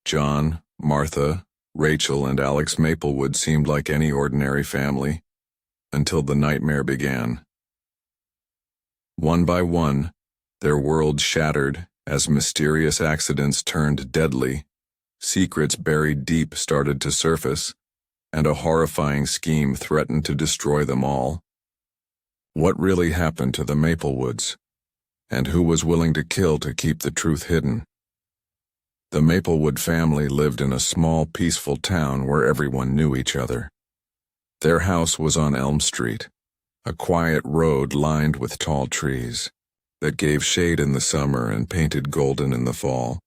John, Martha, Rachel, and Alex Maplewood seemed like any ordinary family, until the nightmare began. One by one, their world shattered as mysterious accidents turned deadly, secrets buried deep started to surface, and a horrifying scheme threatened to destroy them all. What really happened to the Maplewoods, and who was willing to kill to keep the truth hidden? The Maplewood family lived in a small, peaceful town where everyone knew each other. Their house was on Elm Street, a quiet road lined with tall trees that gave shade in the summer and painted golden in the fall.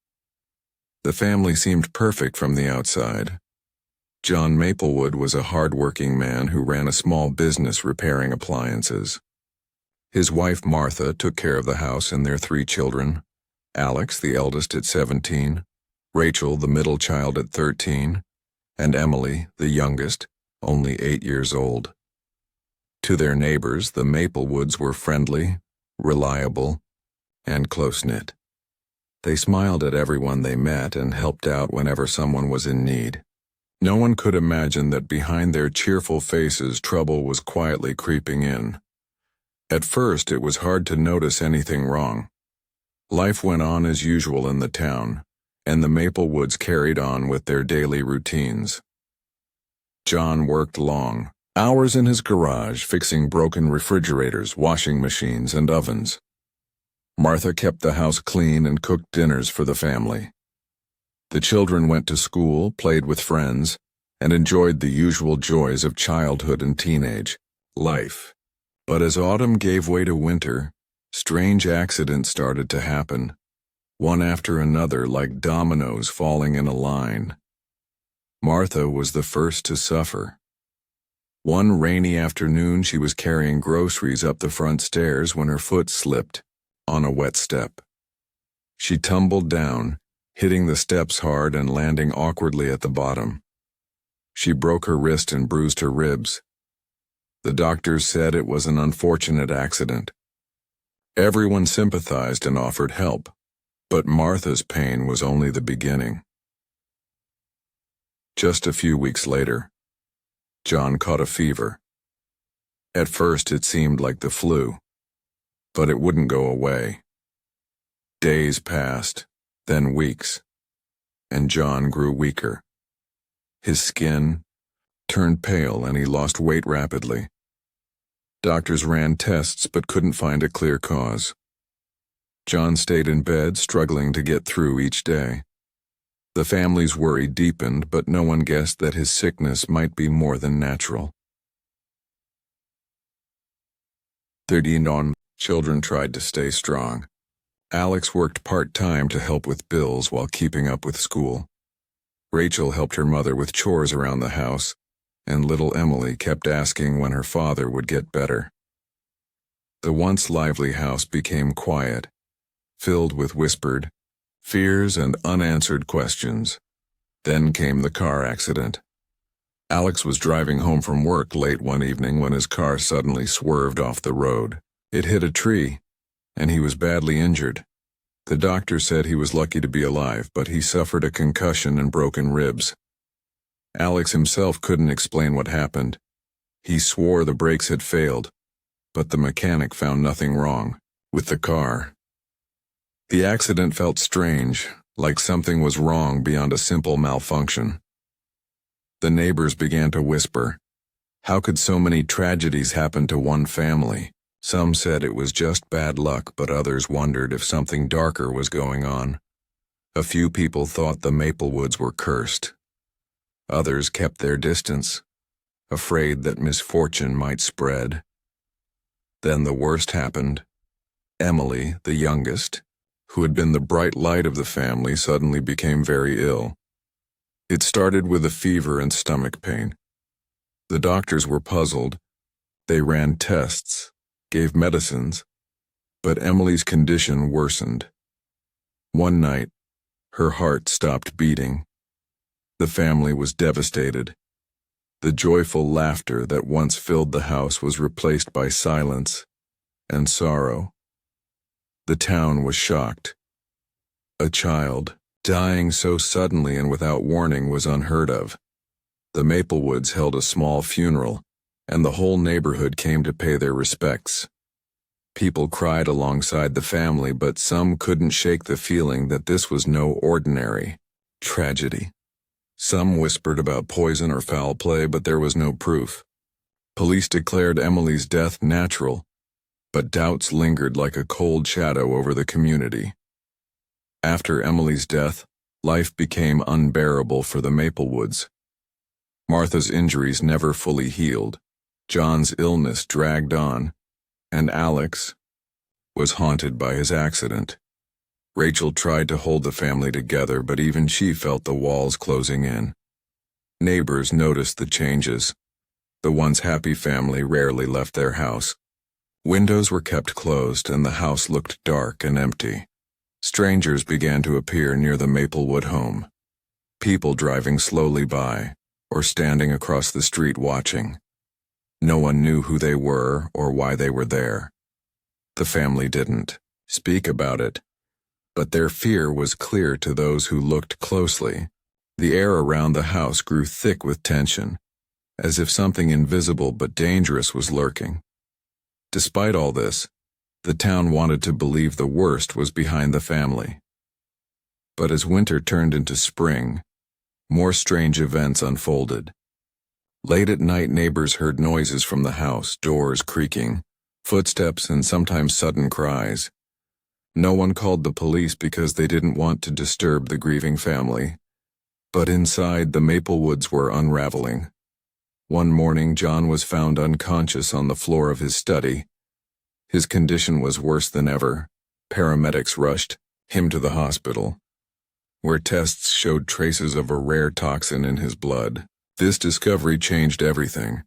The family seemed perfect from the outside. John Maplewood was a hard-working man who ran a small business repairing appliances. His wife Martha took care of the house and their 3 children, Alex, the eldest at 17, Rachel, the middle child at 13, and Emily, the youngest, only 8 years old. To their neighbors, the Maplewoods were friendly, reliable, and close-knit. They smiled at everyone they met and helped out whenever someone was in need. No one could imagine that behind their cheerful faces trouble was quietly creeping in. At first, it was hard to notice anything wrong. Life went on as usual in the town, and the Maplewoods carried on with their daily routines. John worked long, hours in his garage fixing broken refrigerators, washing machines, and ovens. Martha kept the house clean and cooked dinners for the family. The children went to school, played with friends, and enjoyed the usual joys of childhood and teenage life. But as autumn gave way to winter, strange accidents started to happen, one after another like dominoes falling in a line. Martha was the first to suffer. One rainy afternoon, she was carrying groceries up the front stairs when her foot slipped on a wet step. She tumbled down, hitting the steps hard and landing awkwardly at the bottom. She broke her wrist and bruised her ribs. The doctors said it was an unfortunate accident. Everyone sympathized and offered help, but Martha's pain was only the beginning. Just a few weeks later, John caught a fever. At first it seemed like the flu, but it wouldn't go away. Days passed, then weeks, and John grew weaker. His skin turned pale and he lost weight rapidly. Doctors ran tests but couldn't find a clear cause. John stayed in bed, struggling to get through each day. The family's worry deepened, but no one guessed that his sickness might be more than natural. 13 children tried to stay strong. Alex worked part-time to help with bills while keeping up with school. Rachel helped her mother with chores around the house, and little Emily kept asking when her father would get better. The once lively house became quiet, filled with whispered fears and unanswered questions. Then came the car accident. Alex was driving home from work late one evening when his car suddenly swerved off the road. It hit a tree, and he was badly injured. The doctor said he was lucky to be alive, but he suffered a concussion and broken ribs. Alex himself couldn't explain what happened. He swore the brakes had failed, but the mechanic found nothing wrong with the car. The accident felt strange, like something was wrong beyond a simple malfunction. The neighbors began to whisper, how could so many tragedies happen to one family? Some said it was just bad luck, but others wondered if something darker was going on. A few people thought the Maplewoods were cursed. Others kept their distance, afraid that misfortune might spread. Then the worst happened. Emily, the youngest, who had been the bright light of the family, suddenly became very ill. It started with a fever and stomach pain. The doctors were puzzled. They ran tests, gave medicines, but Emily's condition worsened. One night, her heart stopped beating. The family was devastated. The joyful laughter that once filled the house was replaced by silence and sorrow. The town was shocked. A child, Dying so suddenly and without warning was unheard of. The Maplewoods held a small funeral, and the whole neighborhood came to pay their respects. People cried alongside the family, but some couldn't shake the feeling that this was no ordinary tragedy. Some whispered about poison or foul play, but there was no proof. Police declared Emily's death natural, but doubts lingered like a cold shadow over the community. After Emily's death, life became unbearable for the Maplewoods. Martha's injuries never fully healed, John's illness dragged on, and Alex was haunted by his accident. Rachel tried to hold the family together, but even she felt the walls closing in. Neighbors noticed the changes. The once happy family rarely left their house. Windows were kept closed, and the house looked dark and empty. Strangers began to appear near the Maplewood home. People driving slowly by, or standing across the street watching. No one knew who they were or why they were there. The family didn't speak about it, but their fear was clear to those who looked closely. The air around the house grew thick with tension, as if something invisible but dangerous was lurking. Despite all this, the town wanted to believe the worst was behind the family. But as winter turned into spring, more strange events unfolded. Late at night, neighbors heard noises from the house, doors creaking, footsteps, and sometimes sudden cries. No one called the police because they didn't want to disturb the grieving family. But inside, the Maplewoods were unraveling. One morning, John was found unconscious on the floor of his study. His condition was worse than ever. Paramedics rushed him to the hospital, where tests showed traces of a rare toxin in his blood. This discovery changed everything.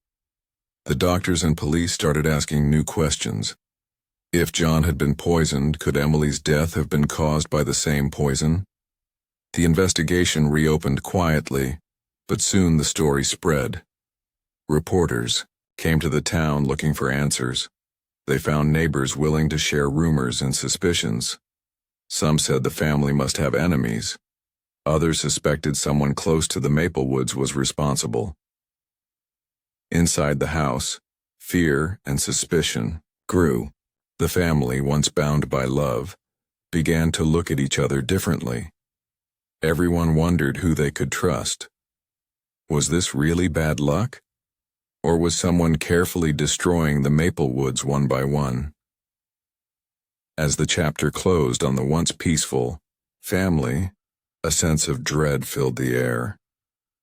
The doctors and police started asking new questions. If John had been poisoned, could Emily's death have been caused by the same poison? The investigation reopened quietly, but soon the story spread. Reporters came to the town looking for answers. They found neighbors willing to share rumors and suspicions. Some said the family must have enemies. Others suspected someone close to the Maplewoods was responsible. Inside the house, fear and suspicion grew. The family, once bound by love, began to look at each other differently. Everyone wondered who they could trust. Was this really bad luck? Or was someone carefully destroying the Maplewoods one by one? As the chapter closed on the once peaceful family, a sense of dread filled the air.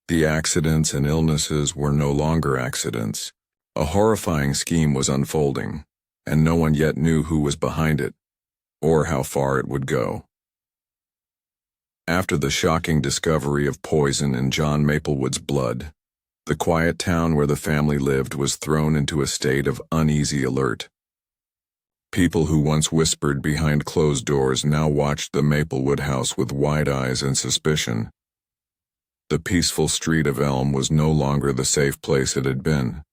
The accidents and illnesses were no longer accidents. A horrifying scheme was unfolding, and no one yet knew who was behind it, or how far it would go. After the shocking discovery of poison in John Maplewood's blood, the quiet town where the family lived was thrown into a state of uneasy alert. People who once whispered behind closed doors now watched the Maplewood house with wide eyes and suspicion. The peaceful street of Elm was no longer the safe place it had been.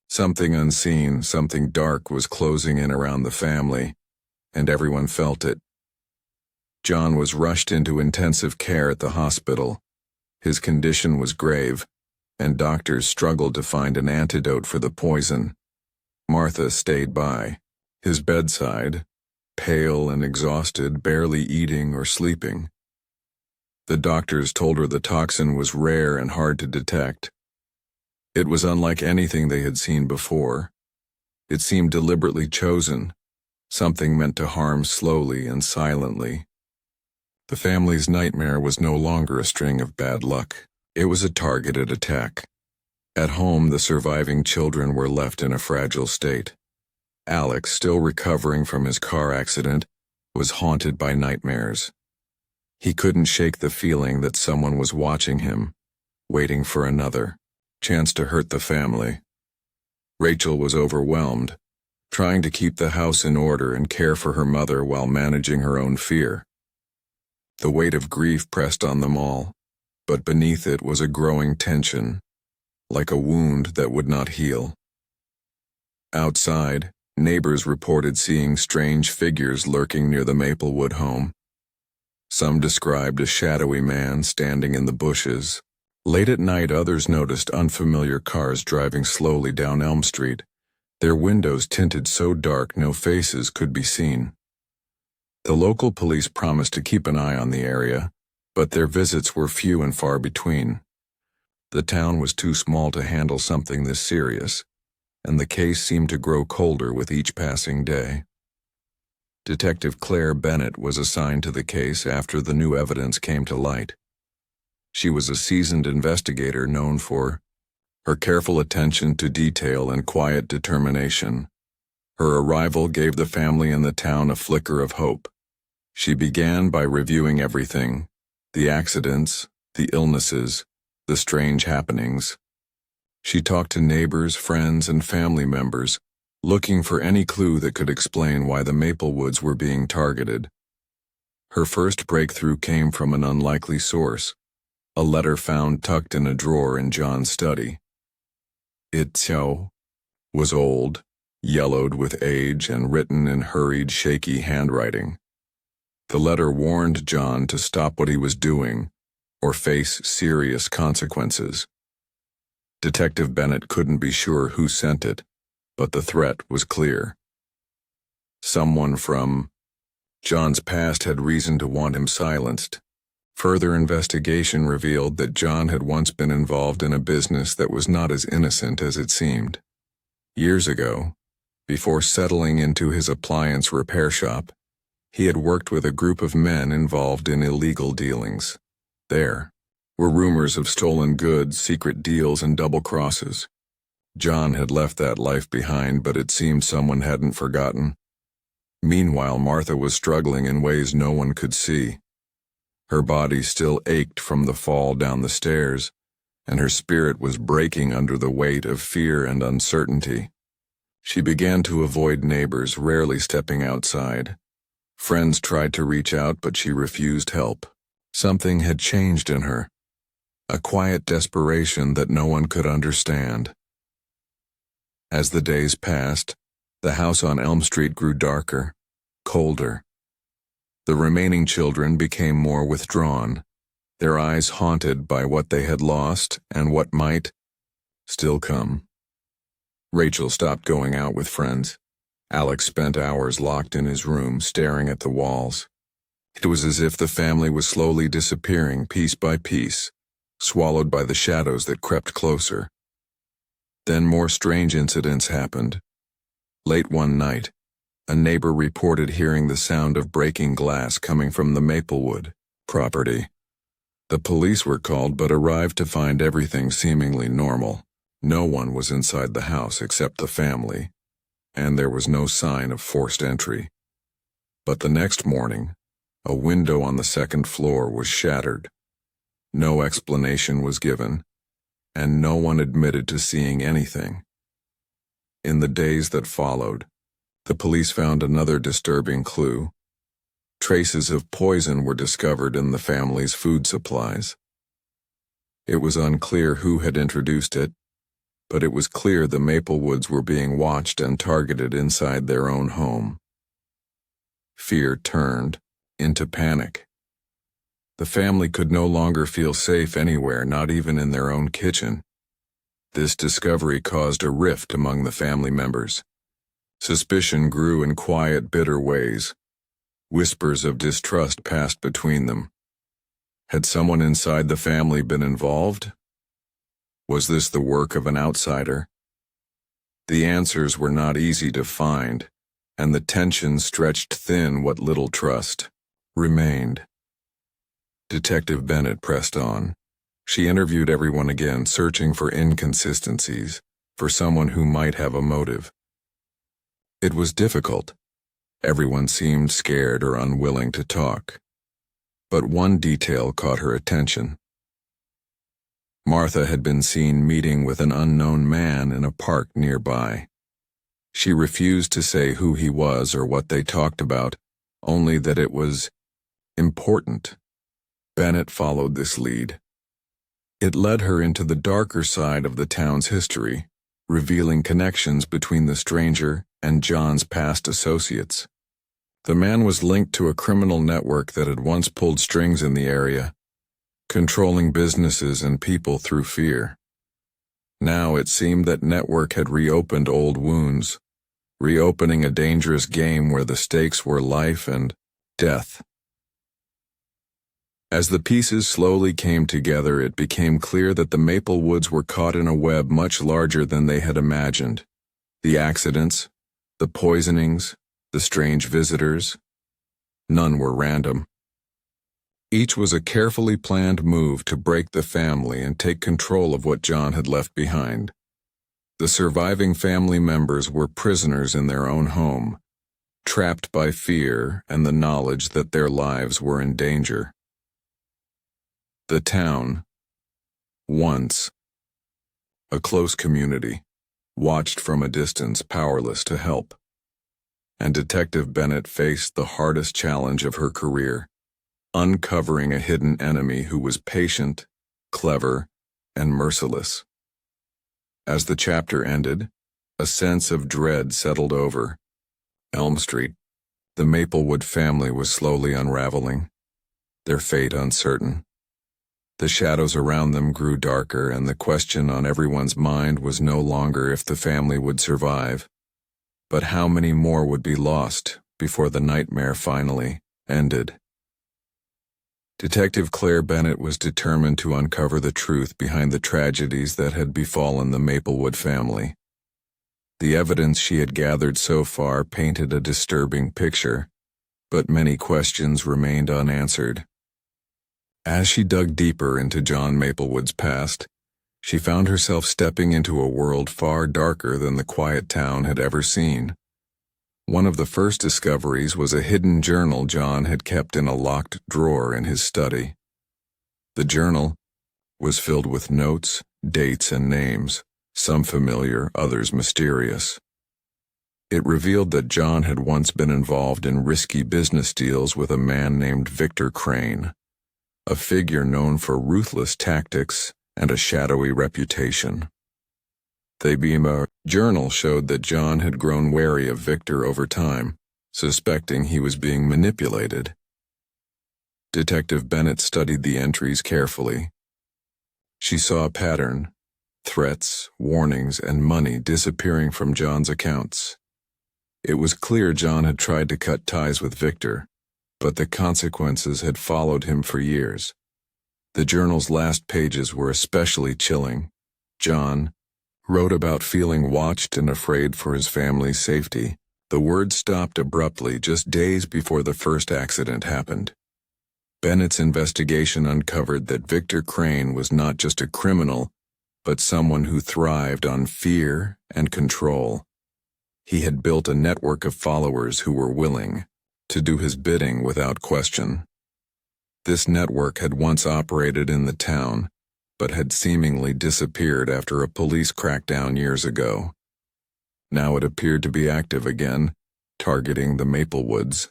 Something unseen, something dark was closing in around the family, and everyone felt it. John was rushed into intensive care at the hospital. His condition was grave, and doctors struggled to find an antidote for the poison. Martha stayed by his bedside, pale and exhausted, barely eating or sleeping. The doctors told her the toxin was rare and hard to detect. It was unlike anything they had seen before. It seemed deliberately chosen, something meant to harm slowly and silently. The family's nightmare was no longer a string of bad luck. It was a targeted attack. At home, the surviving children were left in a fragile state. Alex, still recovering from his car accident, was haunted by nightmares. He couldn't shake the feeling that someone was watching him, waiting for another chance to hurt the family. Rachel was overwhelmed, trying to keep the house in order and care for her mother while managing her own fear. The weight of grief pressed on them all, but beneath it was a growing tension, like a wound that would not heal. Outside, neighbors reported seeing strange figures lurking near the Maplewood home. Some described a shadowy man standing in the bushes. Late at night, others noticed unfamiliar cars driving slowly down Elm Street, their windows tinted so dark no faces could be seen. The local police promised to keep an eye on the area, but their visits were few and far between. The town was too small to handle something this serious, and the case seemed to grow colder with each passing day. Detective Claire Bennett was assigned to the case after the new evidence came to light. She was a seasoned investigator known for her careful attention to detail and quiet determination. Her arrival gave the family and the town a flicker of hope. She began by reviewing everything: the accidents, the illnesses, the strange happenings. She talked to neighbors, friends, and family members, looking for any clue that could explain why the Maplewoods were being targeted. Her first breakthrough came from an unlikely source: a letter found tucked in a drawer in John's study. It was old, yellowed with age, and written in hurried, shaky handwriting. The letter warned John to stop what he was doing or face serious consequences. Detective Bennett couldn't be sure who sent it, but the threat was clear. Someone from John's past had reason to want him silenced. Further investigation revealed that John had once been involved in a business that was not as innocent as it seemed. Years ago, before settling into his appliance repair shop, he had worked with a group of men involved in illegal dealings. There were rumors of stolen goods, secret deals, and double crosses. John had left that life behind, but it seemed someone hadn't forgotten. Meanwhile, Martha was struggling in ways no one could see. Her body still ached from the fall down the stairs, and her spirit was breaking under the weight of fear and uncertainty. She began to avoid neighbors, rarely stepping outside. Friends tried to reach out, but she refused help. Something had changed in her, a quiet desperation that no one could understand. As the days passed, the house on Elm Street grew darker, colder. The remaining children became more withdrawn, their eyes haunted by what they had lost and what might still come. Rachel stopped going out with friends. Alex spent hours locked in his room, staring at the walls. It was as if the family was slowly disappearing piece by piece, swallowed by the shadows that crept closer. Then more strange incidents happened. Late one night, a neighbor reported hearing the sound of breaking glass coming from the Maplewood property. The police were called but arrived to find everything seemingly normal. No one was inside the house except the family, and there was no sign of forced entry. But the next morning, a window on the second floor was shattered. No explanation was given, and no one admitted to seeing anything. In the days that followed, the police found another disturbing clue. Traces of poison were discovered in the family's food supplies. It was unclear who had introduced it, but it was clear the Maplewoods were being watched and targeted inside their own home. Fear turned into panic. The family could no longer feel safe anywhere, not even in their own kitchen. This discovery caused a rift among the family members. Suspicion grew in quiet, bitter ways. Whispers of distrust passed between them. Had someone inside the family been involved? Was this the work of an outsider? The answers were not easy to find, and the tension stretched thin what little trust remained. Detective Bennett pressed on. She interviewed everyone again, searching for inconsistencies, for someone who might have a motive. It was difficult. Everyone seemed scared or unwilling to talk. But one detail caught her attention. Martha had been seen meeting with an unknown man in a park nearby. She refused to say who he was or what they talked about, only that it was important. Bennett followed this lead. It led her into the darker side of the town's history, revealing connections between the stranger and John's past associates. The man was linked to a criminal network that had once pulled strings in the area, controlling businesses and people through fear. Now it seemed that network had reopened old wounds, reopening a dangerous game where the stakes were life and death. As the pieces slowly came together, it became clear that the Maple Woods were caught in a web much larger than they had imagined. The accidents, the poisonings, the strange visitors, none were random. Each was a carefully planned move to break the family and take control of what John had left behind. The surviving family members were prisoners in their own home, trapped by fear and the knowledge that their lives were in danger. The town, once a close community, watched from a distance, powerless to help. And Detective Bennett faced the hardest challenge of her career, uncovering a hidden enemy who was patient, clever, and merciless. As the chapter ended, a sense of dread settled over Elm Street. The Maplewood family was slowly unraveling, their fate uncertain. The shadows around them grew darker, and the question on everyone's mind was no longer if the family would survive, but how many more would be lost before the nightmare finally ended. Detective Claire Bennett was determined to uncover the truth behind the tragedies that had befallen the Maplewood family. The evidence she had gathered so far painted a disturbing picture, but many questions remained unanswered. As she dug deeper into John Maplewood's past, she found herself stepping into a world far darker than the quiet town had ever seen. One of the first discoveries was a hidden journal John had kept in a locked drawer in his study. The journal was filled with notes, dates, and names, some familiar, others mysterious. It revealed that John had once been involved in risky business deals with a man named Victor Crane, a figure known for ruthless tactics and a shadowy reputation. The journal showed that John had grown wary of Victor over time, suspecting he was being manipulated. Detective Bennett studied the entries carefully. She saw a pattern: threats, warnings, and money disappearing from John's accounts. It was clear John had tried to cut ties with Victor, but the consequences had followed him for years. The journal's last pages were especially chilling. John wrote about feeling watched and afraid for his family's safety. The words stopped abruptly just days before the first accident happened. Bennett's investigation uncovered that Victor Crane was not just a criminal, but someone who thrived on fear and control. He had built a network of followers who were willing to do his bidding without question. This network had once operated in the town, but had seemingly disappeared after a police crackdown years ago. Now it appeared to be active again, targeting the Maplewoods.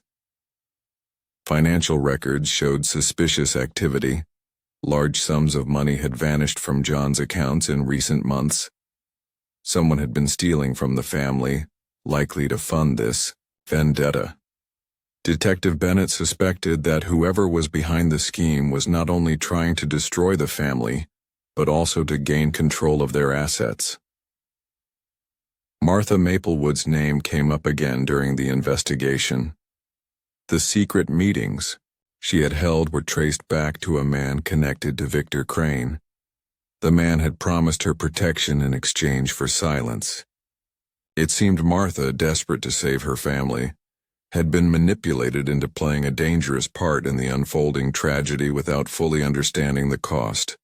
Financial records showed suspicious activity. Large sums of money had vanished from John's accounts in recent months. Someone had been stealing from the family, likely to fund this vendetta. Detective Bennett suspected that whoever was behind the scheme was not only trying to destroy the family, but also to gain control of their assets. Martha Maplewood's name came up again during the investigation. The secret meetings she had held were traced back to a man connected to Victor Crane. The man had promised her protection in exchange for silence. It seemed Martha, desperate to save her family, had been manipulated into playing a dangerous part in the unfolding tragedy without fully understanding the cost.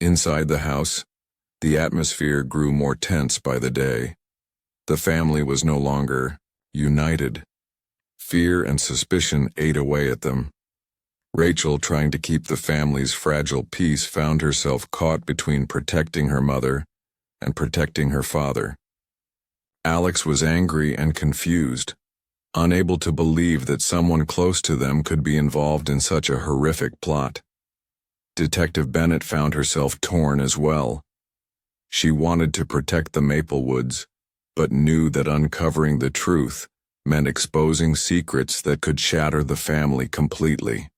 Inside the house, the atmosphere grew more tense by the day. The family was no longer united. Fear and suspicion ate away at them. Rachel, trying to keep the family's fragile peace, found herself caught between protecting her mother and protecting her father. Alex was angry and confused, unable to believe that someone close to them could be involved in such a horrific plot. Detective Bennett found herself torn as well. She wanted to protect the Maplewoods, but knew that uncovering the truth meant exposing secrets that could shatter the family completely.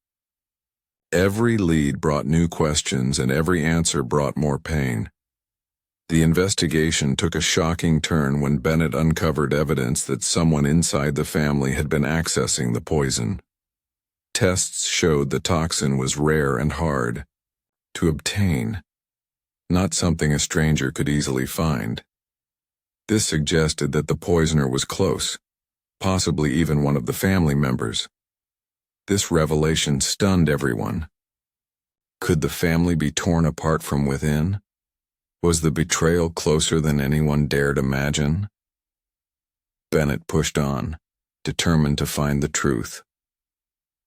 Every lead brought new questions, and every answer brought more pain. The investigation took a shocking turn when Bennett uncovered evidence that someone inside the family had been accessing the poison. Tests showed the toxin was rare and hard to obtain, not something a stranger could easily find. This suggested that the poisoner was close, possibly even one of the family members. This revelation stunned everyone. Could the family be torn apart from within? Was the betrayal closer than anyone dared imagine? Bennett pushed on, determined to find the truth.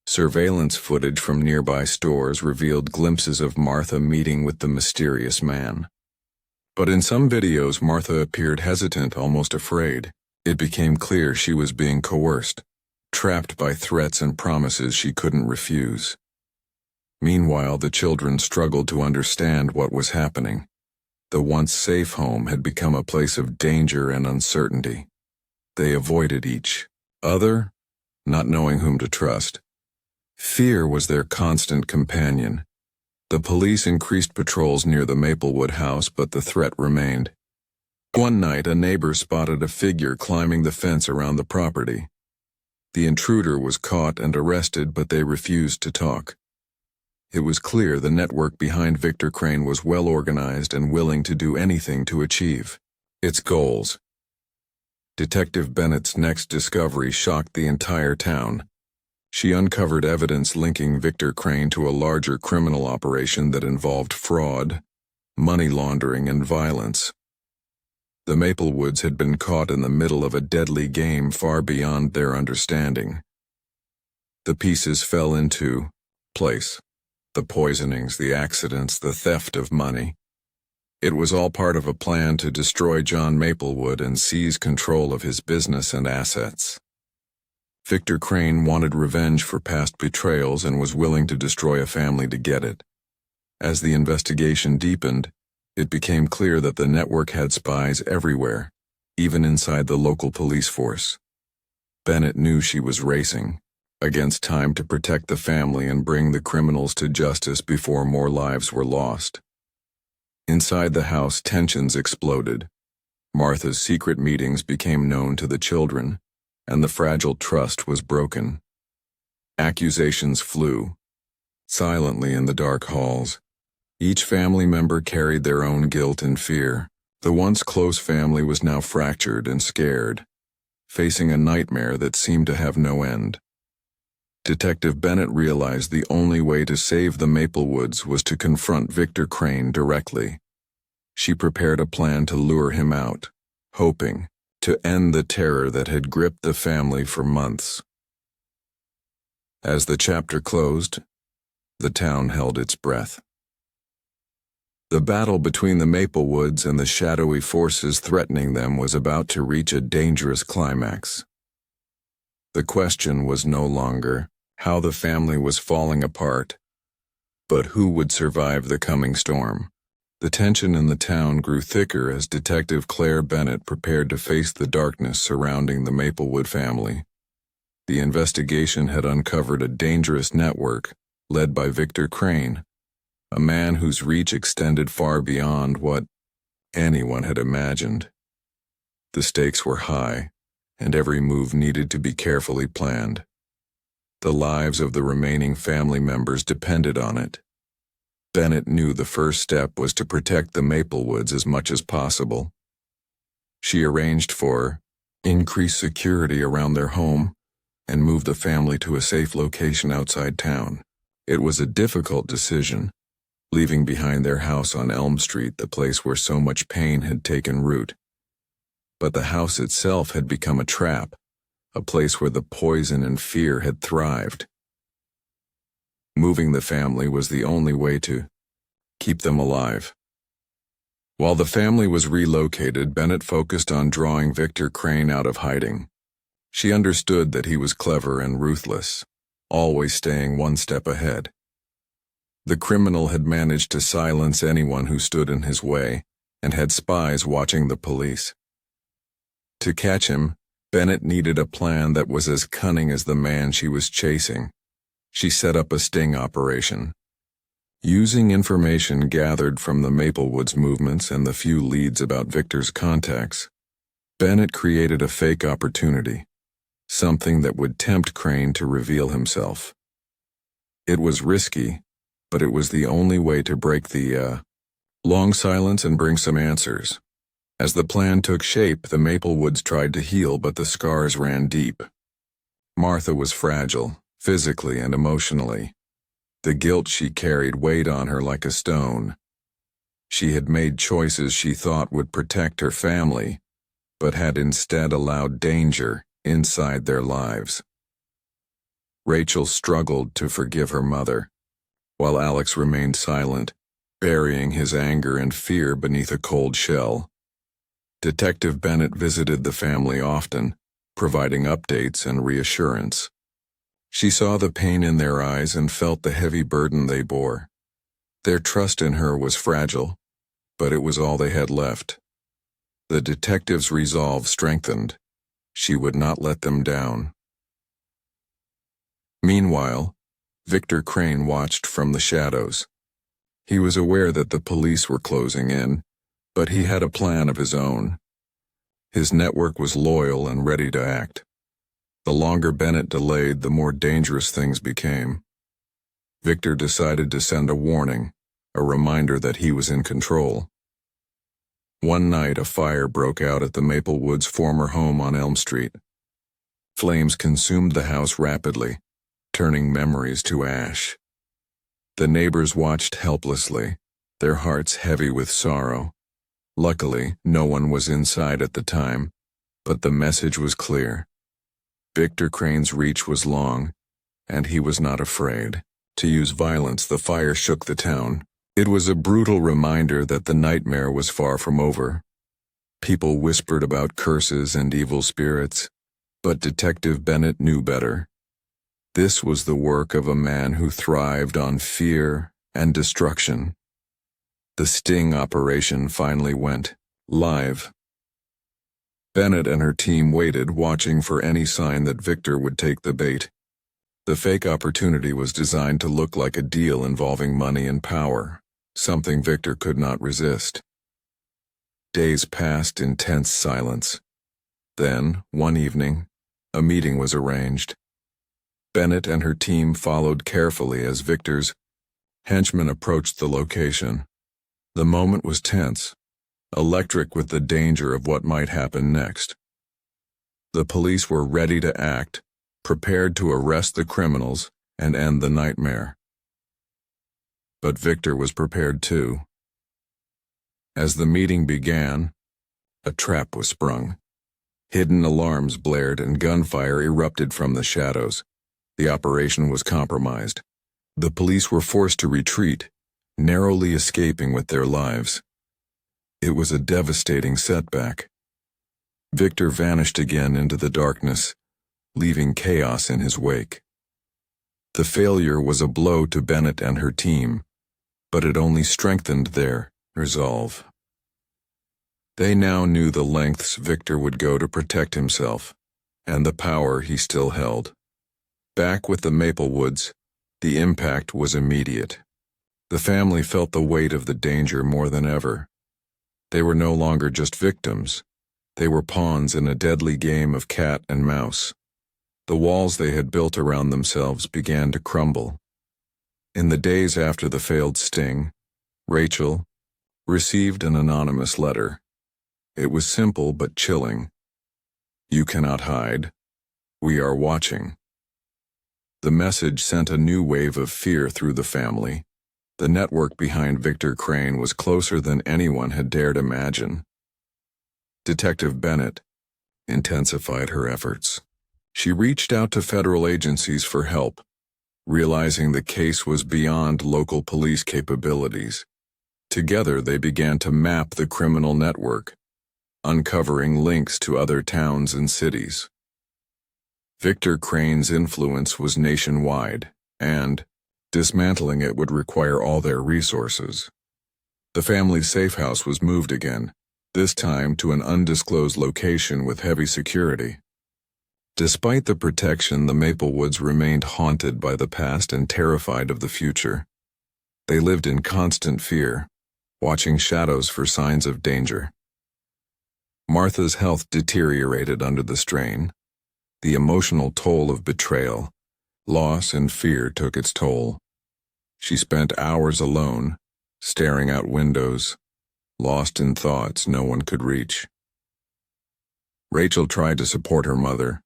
Surveillance footage from nearby stores revealed glimpses of Martha meeting with the mysterious man. But in some videos, Martha appeared hesitant, almost afraid. It became clear she was being coerced, trapped by threats and promises she couldn't refuse. Meanwhile, the children struggled to understand what was happening. The once safe home had become a place of danger and uncertainty. They avoided each other, not knowing whom to trust. Fear was their constant companion. The police increased patrols near the Maplewood house, but the threat remained. One night, a neighbor spotted a figure climbing the fence around the property. The intruder was caught and arrested, but they refused to talk. It was clear the network behind Victor Crane was well organized and willing to do anything to achieve its goals. Detective Bennett's next discovery shocked the entire town. She uncovered evidence linking Victor Crane to a larger criminal operation that involved fraud, money laundering, and violence. The Maplewoods had been caught in the middle of a deadly game far beyond their understanding. The pieces fell into place. The poisonings, the accidents, the theft of money. It was all part of a plan to destroy John Maplewood and seize control of his business and assets. Victor Crane wanted revenge for past betrayals and was willing to destroy a family to get it. As the investigation deepened, it became clear that the network had spies everywhere, even inside the local police force. Bennett knew she was racing against time to protect the family and bring the criminals to justice before more lives were lost. Inside the house, tensions exploded. Martha's secret meetings became known to the children, and the fragile trust was broken. Accusations flew silently in the dark halls. Each family member carried their own guilt and fear. The once close family was now fractured and scared, facing a nightmare that seemed to have no end. Detective Bennett realized the only way to save the Maplewoods was to confront Victor Crane directly. She prepared a plan to lure him out, hoping to end the terror that had gripped the family for months. As the chapter closed, the town held its breath. The battle between the Maplewoods and the shadowy forces threatening them was about to reach a dangerous climax. The question was no longer how the family was falling apart, but who would survive the coming storm. The tension in the town grew thicker as Detective Claire Bennett prepared to face the darkness surrounding the Maplewood family. The investigation had uncovered a dangerous network led by Victor Crane, a man whose reach extended far beyond what anyone had imagined. The stakes were high, and every move needed to be carefully planned. The lives of the remaining family members depended on it. Bennett knew the first step was to protect the Maplewoods as much as possible. She arranged for increased security around their home and moved the family to a safe location outside town. It was a difficult decision, leaving behind their house on Elm Street, the place where so much pain had taken root. But the house itself had become a trap, a place where the poison and fear had thrived. Moving the family was the only way to keep them alive. While the family was relocated, Bennett focused on drawing Victor Crane out of hiding. She understood that he was clever and ruthless, always staying one step ahead. The criminal had managed to silence anyone who stood in his way and had spies watching the police. To catch him, Bennett needed a plan that was as cunning as the man she was chasing. She set up a sting operation. Using information gathered from the Maplewoods movements and the few leads about Victor's contacts, Bennett created a fake opportunity, something that would tempt Crane to reveal himself. It was risky, but it was the only way to break the long silence and bring some answers. As the plan took shape, the Maplewoods tried to heal, but the scars ran deep. Martha was fragile, physically and emotionally. The guilt she carried weighed on her like a stone. She had made choices she thought would protect her family, but had instead allowed danger inside their lives. Rachel struggled to forgive her mother, while Alex remained silent, burying his anger and fear beneath a cold shell. Detective Bennett visited the family often, providing updates and reassurance. She saw the pain in their eyes and felt the heavy burden they bore. Their trust in her was fragile, but it was all they had left. The detective's resolve strengthened. She would not let them down. Meanwhile, Victor Crane watched from the shadows. He was aware that the police were closing in, but he had a plan of his own. His network was loyal and ready to act. The longer Bennett delayed, the more dangerous things became. Victor decided to send a warning, a reminder that he was in control. One night, a fire broke out at the Maplewoods' former home on Elm Street. Flames consumed the house rapidly, turning memories to ash. The neighbors watched helplessly, their hearts heavy with sorrow. Luckily, no one was inside at the time, but the message was clear. Victor Crane's reach was long, and he was not afraid to use violence. The fire shook the town. It was a brutal reminder that the nightmare was far from over. People whispered about curses and evil spirits, but Detective Bennett knew better. This was the work of a man who thrived on fear and destruction. The sting operation finally went live. Bennett and her team waited, watching for any sign that Victor would take the bait. The fake opportunity was designed to look like a deal involving money and power, something Victor could not resist. Days passed in tense silence. Then, one evening, a meeting was arranged. Bennett and her team followed carefully as Victor's henchmen approached the location. The moment was tense, electric with the danger of what might happen next. The police were ready to act, prepared to arrest the criminals and end the nightmare. But Victor was prepared too. As the meeting began, a trap was sprung. Hidden alarms blared and gunfire erupted from the shadows. The operation was compromised. The police were forced to retreat, narrowly escaping with their lives. It was a devastating setback. Victor vanished again into the darkness, leaving chaos in his wake. The failure was a blow to Bennett and her team, but it only strengthened their resolve. They now knew the lengths Victor would go to protect himself, and the power he still held. Back with the Maplewoods, the impact was immediate. The family felt the weight of the danger more than ever. They were no longer just victims. They were pawns in a deadly game of cat and mouse. The walls they had built around themselves began to crumble. In the days after the failed sting, Rachel received an anonymous letter. It was simple but chilling. "You cannot hide. We are watching." The message sent a new wave of fear through the family. The network behind Victor Crane was closer than anyone had dared imagine. Detective Bennett intensified her efforts. She reached out to federal agencies for help, realizing the case was beyond local police capabilities. Together they began to map the criminal network, uncovering links to other towns and cities. Victor Crane's influence was nationwide, and dismantling it would require all their resources. The family's safe house was moved again, this time to an undisclosed location with heavy security. Despite the protection, the Maplewoods remained haunted by the past and terrified of the future. They lived in constant fear, watching shadows for signs of danger. Martha's health deteriorated under the strain. The emotional toll of betrayal, loss, and fear took its toll. She spent hours alone, staring out windows, lost in thoughts no one could reach. Rachel tried to support her mother,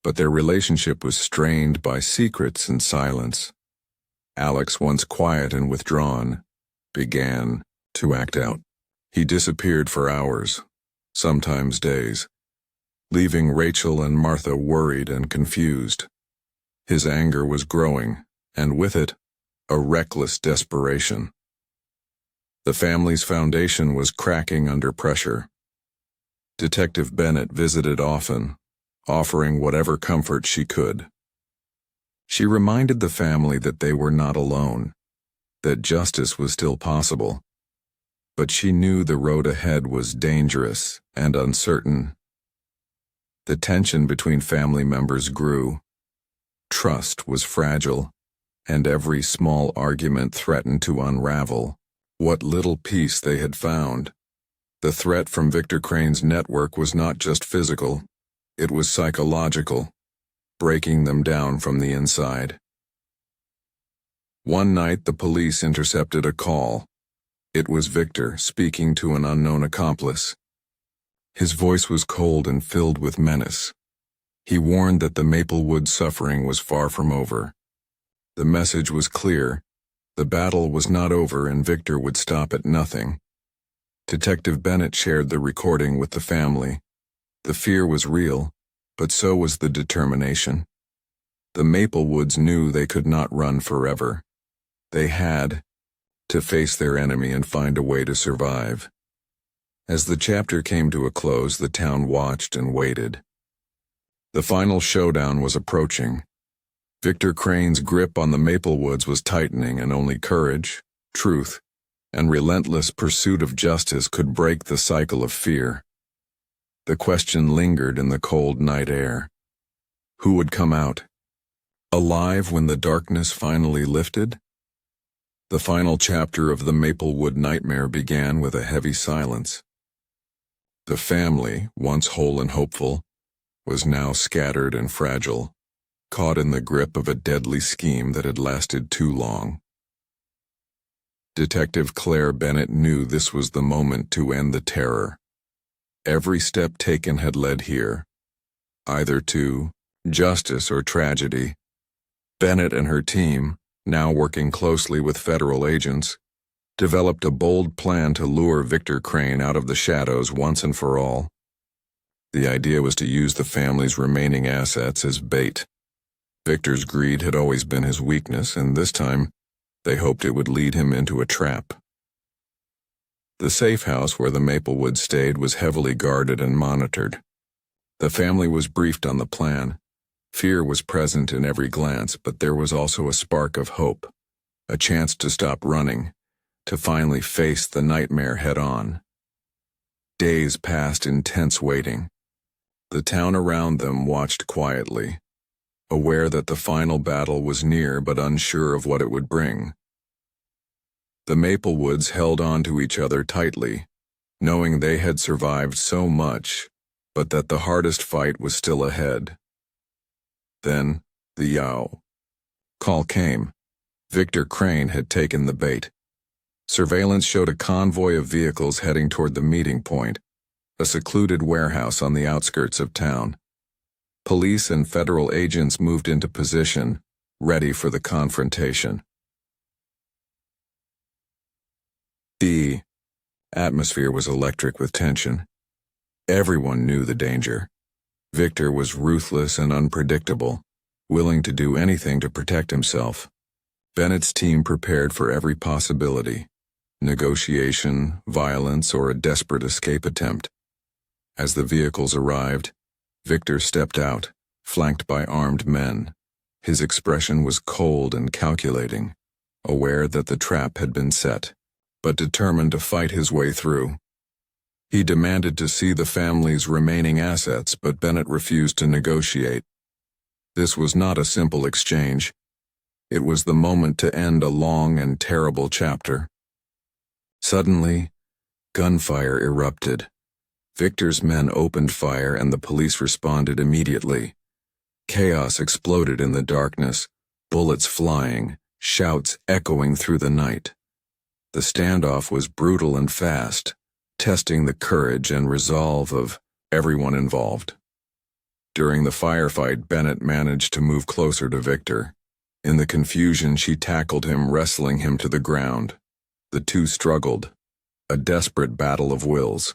but their relationship was strained by secrets and silence. Alex, once quiet and withdrawn, began to act out. He disappeared for hours, sometimes days, leaving Rachel and Martha worried and confused. His anger was growing, and with it, a reckless desperation. The family's foundation was cracking under pressure. Detective Bennett visited often, offering whatever comfort she could. She reminded the family that they were not alone, that justice was still possible. But she knew the road ahead was dangerous and uncertain. The tension between family members grew. Trust was fragile, and every small argument threatened to unravel what little peace they had found. The threat from Victor Crane's network was not just physical, it was psychological, breaking them down from the inside. One night, the police intercepted a call. It was Victor speaking to an unknown accomplice. His voice was cold and filled with menace. He warned that the Maplewood suffering was far from over. The message was clear. The battle was not over and Victor would stop at nothing. Detective Bennett shared the recording with the family. The fear was real, but so was the determination. The Maplewoods knew they could not run forever. They had to face their enemy and find a way to survive. As the chapter came to a close, the town watched and waited. The final showdown was approaching. Victor Crane's grip on the Maplewoods was tightening, and only courage, truth, and relentless pursuit of justice could break the cycle of fear. The question lingered in the cold night air. Who would come out alive when the darkness finally lifted? The final chapter of the Maplewood nightmare began with a heavy silence. The family, once whole and hopeful, was now scattered and fragile, caught in the grip of a deadly scheme that had lasted too long. Detective Claire Bennett knew this was the moment to end the terror. Every step taken had led here, either to justice or tragedy. Bennett and her team, now working closely with federal agents, developed a bold plan to lure Victor Crane out of the shadows once and for all. The idea was to use the family's remaining assets as bait. Victor's greed had always been his weakness, and this time they hoped it would lead him into a trap. The safe house where the Maplewoods stayed was heavily guarded and monitored. The family was briefed on the plan. Fear was present in every glance, but there was also a spark of hope, a chance to stop running, to finally face the nightmare head-on. Days passed in tense waiting. The town around them watched quietly, aware that the final battle was near but unsure of what it would bring. The Maplewoods held on to each other tightly, knowing they had survived so much, but that the hardest fight was still ahead. Then, the yow call came. Victor Crane had taken the bait. Surveillance showed a convoy of vehicles heading toward the meeting point, a secluded warehouse on the outskirts of town. Police and federal agents moved into position, ready for the confrontation. The atmosphere was electric with tension. Everyone knew the danger. Victor was ruthless and unpredictable, willing to do anything to protect himself. Bennett's team prepared for every possibility: negotiation, violence, or a desperate escape attempt. As the vehicles arrived, Victor stepped out, flanked by armed men. His expression was cold and calculating, aware that the trap had been set, but determined to fight his way through. He demanded to see the family's remaining assets, but Bennett refused to negotiate. This was not a simple exchange. It was the moment to end a long and terrible chapter. Suddenly, gunfire erupted. Victor's men opened fire and the police responded immediately. Chaos exploded in the darkness, bullets flying, shouts echoing through the night. The standoff was brutal and fast, testing the courage and resolve of everyone involved. During the firefight, Bennett managed to move closer to Victor. In the confusion, she tackled him, wrestling him to the ground. The two struggled, a desperate battle of wills.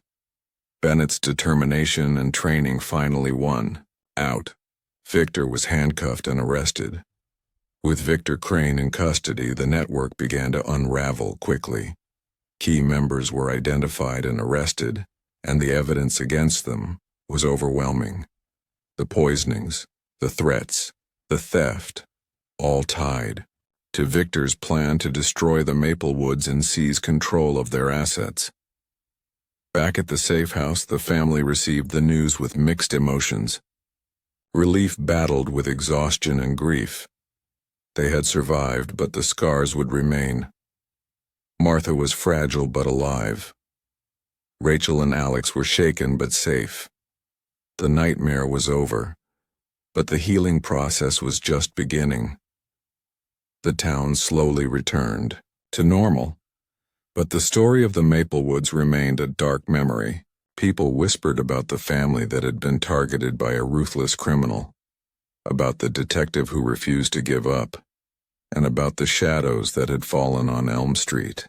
Bennett's determination and training finally won out. Victor was handcuffed and arrested. With Victor Crane in custody, the network began to unravel quickly. Key members were identified and arrested, and the evidence against them was overwhelming. The poisonings, the threats, the theft, all tied to Victor's plan to destroy the Maplewoods and seize control of their assets. Back at the safe house, the family received the news with mixed emotions. Relief battled with exhaustion and grief. They had survived, but the scars would remain. Martha was fragile but alive. Rachel and Alex were shaken but safe. The nightmare was over, but the healing process was just beginning. The town slowly returned to normal, but the story of the Maplewoods remained a dark memory. People whispered about the family that had been targeted by a ruthless criminal, about the detective who refused to give up, and about the shadows that had fallen on Elm Street.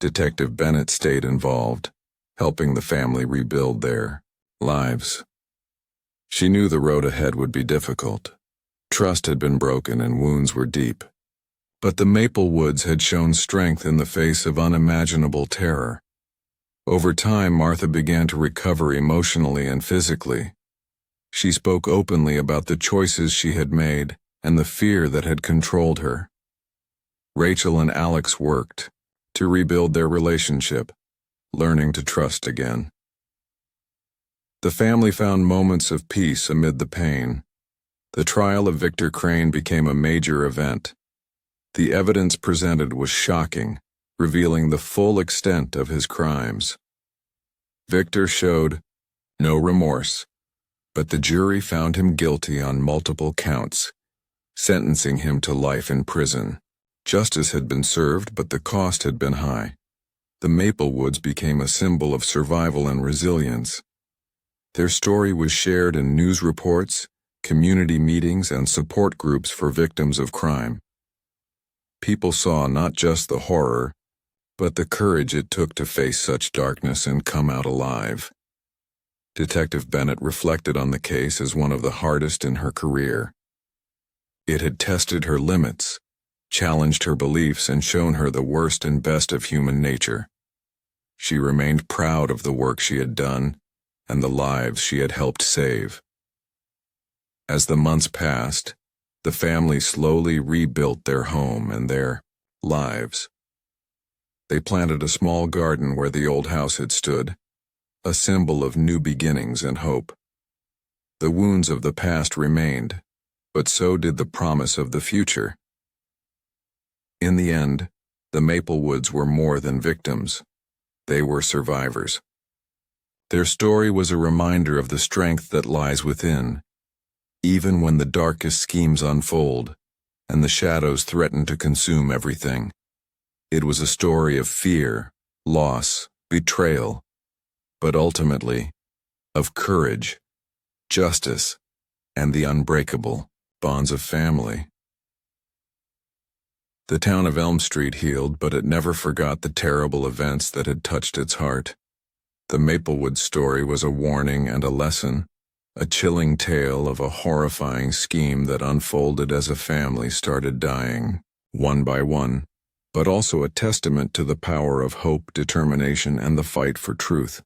Detective Bennett stayed involved, helping the family rebuild their lives. She knew the road ahead would be difficult. Trust had been broken and wounds were deep. But the Maplewoods had shown strength in the face of unimaginable terror. Over time, Martha began to recover emotionally and physically. She spoke openly about the choices she had made and the fear that had controlled her. Rachel and Alex worked to rebuild their relationship, learning to trust again. The family found moments of peace amid the pain. The trial of Victor Crane became a major event. The evidence presented was shocking, revealing the full extent of his crimes. Victor showed no remorse, but the jury found him guilty on multiple counts, sentencing him to life in prison. Justice had been served, but the cost had been high. The Maplewoods became a symbol of survival and resilience. Their story was shared in news reports, community meetings, and support groups for victims of crime. People saw not just the horror, but the courage it took to face such darkness and come out alive. Detective Bennett reflected on the case as one of the hardest in her career. It had tested her limits, challenged her beliefs, and shown her the worst and best of human nature. She remained proud of the work she had done and the lives she had helped save. As the months passed, the family slowly rebuilt their home and their lives. They planted a small garden where the old house had stood, a symbol of new beginnings and hope. The wounds of the past remained, but so did the promise of the future. In the end, the Maplewoods were more than victims. They were survivors. Their story was a reminder of the strength that lies within, even when the darkest schemes unfold and the shadows threaten to consume everything. It was a story of fear, loss, betrayal, but ultimately, of courage, justice, and the unbreakable bonds of family. The town of Elm Street healed, but it never forgot the terrible events that had touched its heart. The Maplewood story was a warning and a lesson, a chilling tale of a horrifying scheme that unfolded as a family started dying, one by one, but also a testament to the power of hope, determination, and the fight for truth.